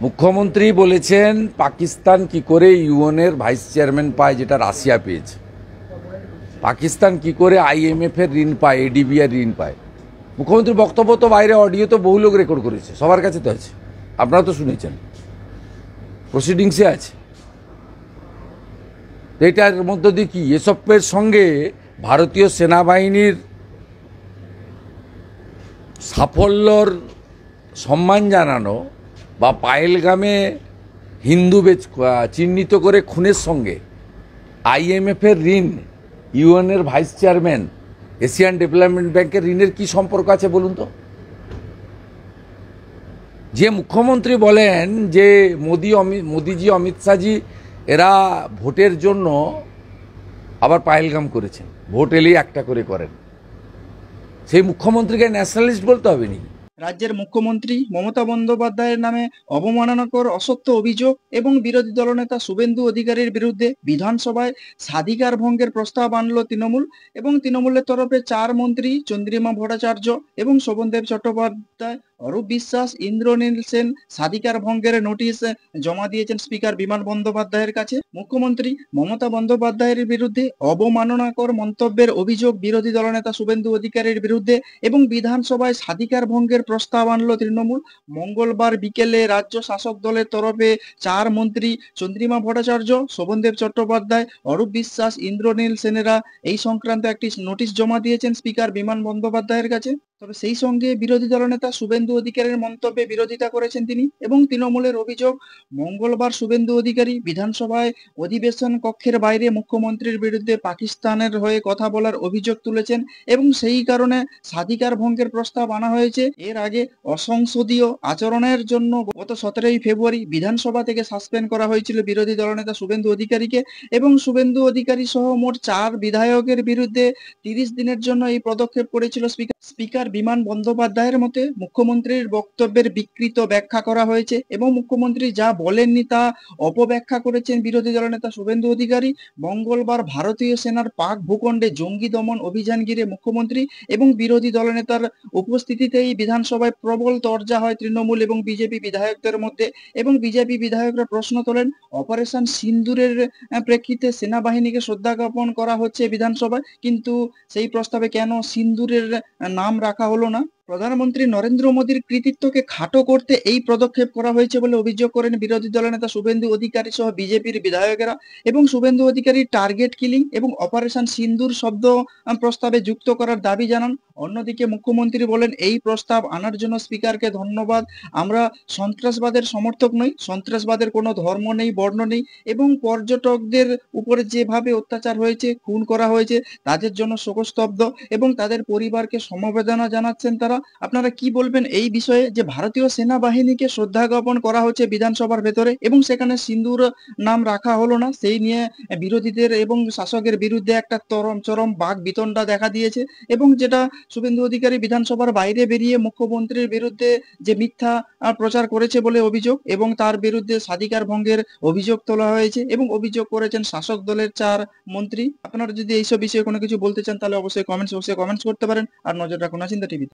মুখ্যমন্ত্রী বলেছেন পাকিস্তান কি করে ইউএনের ভাইস চেয়ারম্যান পায় যেটা রাশিয়া পেয়েছে, পাকিস্তান কি করে আইএমএফ এর ঋণ পায়, এডিবি এর ঋণ পায়। মুখ্যমন্ত্রীর বক্তব্য তো বাইরে অডিও তো বহু লোক রেকর্ড করেছে, সবার কাছে তো আছে, আপনারা তো শুনেছেন, প্রসিডিংসে আছে। এটার মধ্য দিয়ে কি এসবের সঙ্গে ভারতীয় সেনাবাহিনীর সাফল্যর সম্মান জানানো বা পায়েলগামে হিন্দু চিহ্নিত করে খুনের সঙ্গে আইএমএফের ঋণ, ইউএনের ভাইস চেয়ারম্যান, এশিয়ান ডেভেলপমেন্ট ব্যাংকের ঋণের কি সম্পর্ক আছে বলুন তো? যে মুখ্যমন্ত্রী বলেন যে মোদিজি, অমিত শাহজি এরা ভোটের জন্য আবার পায়েলগাম করেছেন, ভোট এলেই একটা করে করেন, সেই মুখ্যমন্ত্রীকে ন্যাশনালিস্ট বলতে হবে নি? রাজ্যের মুখ্যমন্ত্রী মমতা বন্দ্যোপাধ্যায়ের নামে অবমাননাকর অসত্য অভিযোগ এবং বিরোধী দলনেতা শুভেন্দু অধিকারীর বিরুদ্ধে বিধানসভায় স্বাধিকার ভঙ্গের প্রস্তাব আনল তৃণমূল এবং তৃণমূলের তরফে 4 মন্ত্রী চন্দ্রিমা ভট্টাচার্য এবং শোভনদেব চট্টোপাধ্যায়, অরূপ বিশ্বাস, ইন্দ্রনীল সেন স্বাধিকার ভঙ্গের নোটিশ জমা দিয়েছেন স্পিকার বিমান বন্দ্যোপাধ্যায়ের কাছে। মুখ্যমন্ত্রী মমতা বন্দ্যোপাধ্যায়ের বিরুদ্ধে অবমাননাকর মন্তব্যের অভিযোগ বিরোধী দলনেতা শুভেন্দু অধিকারীর বিরুদ্ধে এবং বিধানসভায় স্বাধিকার ভঙ্গের প্রস্তাব আনল তৃণমূল। মঙ্গলবার বিকেলে রাজ্য শাসক দলের তরফে 4 মন্ত্রী চন্দ্রিমা ভট্টাচার্য, শোভনদেব চট্টোপাধ্যায়, অরূপ বিশ্বাস, ইন্দ্রনীল সেনেরা এই সংক্রান্ত একটি নোটিশ জমা দিয়েছেন স্পিকার বিমান বন্দ্যোপাধ্যায়ের কাছে। তবে সেই সঙ্গে বিরোধী দলনেতা শুভেন্দু অধিকারীর মন্তব্যে বিরোধিতা করেছেন তিনি এবং তৃণমূলের অভিযোগ, মঙ্গলবার শুভেন্দু অধিকারী বিধানসভায় অধিবেশন কক্ষের বাইরে মুখ্যমন্ত্রীর বিরুদ্ধে পাকিস্তানের হয়ে কথা বলার অভিযোগ তুলেছেন এবং সেই কারণে স্বাধিকার ভঙ্গের প্রস্তাব আনা হয়েছে। এর আগে অসংসদীয় আচরণের জন্য গত 17ই ফেব্রুয়ারি বিধানসভা থেকে সাসপেন্ড করা হয়েছিল বিরোধী দলনেতা শুভেন্দু অধিকারীকে এবং শুভেন্দু অধিকারী সহ মোট 4 বিধায়কের বিরুদ্ধে 30 দিনের জন্য এই পদক্ষেপ করেছিল স্পিকার বিমান বন্দ্যোপাধ্যায়ের মতে মুখ্যমন্ত্রীর বক্তব্যের বিকৃত ব্যাখ্যা করা হয়েছে এবং মুখ্যমন্ত্রী যা বলেননি তা অপব্যাখ্যা করেছেন বিরোধী দলনেতা শুভেন্দু অধিকারী। মঙ্গলবার ভারতীয় সেনার পাক ভূখণ্ডে জঙ্গি দমন অভিযান ঘিরে মুখ্যমন্ত্রী এবং বিরোধী দলনেতার উপস্থিতিতেই বিধানসভায় প্রবল তরজা হয় তৃণমূল এবং বিজেপি বিধায়কদের মধ্যে এবং বিজেপি বিধায়করা প্রশ্ন তোলেন, অপারেশন সিন্দুরের প্রেক্ষিতে সেনাবাহিনীকে শ্রদ্ধা জ্ঞাপন করা হচ্ছে বিধানসভায়, কিন্তু সেই প্রস্তাবে কেন সিন্দুরের নাম রাখা হলো না? প্রধানমন্ত্রী নরেন্দ্র মোদীর কৃতিত্বকে খাটো করতে এই পদক্ষেপ করা হয়েছে বলে অভিযোগ করেন বিরোধী দলনেতা শুভেন্দু অধিকারী সহ বিজেপির বিধায়কেরা এবং শুভেন্দু অধিকারী টার্গেট কিলিং এবং অপারেশন সিন্দুর শব্দ প্রস্তাবে যুক্ত করার দাবি জানান। অন্যদিকে মুখ্যমন্ত্রী বলেন, এই প্রস্তাব আনার জন্য স্পিকারকে ধন্যবাদ। আমরা সন্ত্রাসবাদের সমর্থক নই, সন্ত্রাসবাদের কোনো ধর্ম নেই, বর্ণ নেই এবং পর্যটকদের উপরে যেভাবে অত্যাচার হয়েছে, খুন করা হয়েছে, তাদের জন্য শোকস্তব্ধ এবং তাদের পরিবারকে সমবেদনা জানাচ্ছেন তারা। আপনারা কি বলবেন এই বিষয়ে যে ভারতীয় সেনাবাহিনীকে শ্রদ্ধা জ্ঞাপন করা হচ্ছে বিধানসভার ভেতরে এবং সেখানে সিন্দুর নাম রাখা হলো না, সেই নিয়ে বিরোধীদের এবং শাসকের বিরুদ্ধে একটা চরম বাক বিতণ্ডা দেখা দিয়েছে এবং যেটা শুভেন্দু অধিকারী বিধানসভার বাইরে বেরিয়ে মুখ্যমন্ত্রীর বিরুদ্ধে যে মিথ্যা প্রচার করেছে বলে অভিযোগ এবং তার বিরুদ্ধে স্বাধিকার ভঙ্গের অভিযোগ তোলা হয়েছে এবং অভিযোগ করেছেন শাসক দলের 4 মন্ত্রী। আপনারা যদি এইসব বিষয়ে কোনো কিছু বলতে চান তাহলে অবশ্যই কমেন্টস বক্সে কমেন্টস করতে পারেন। আর নজর রাখুন চিন্তা টিভি।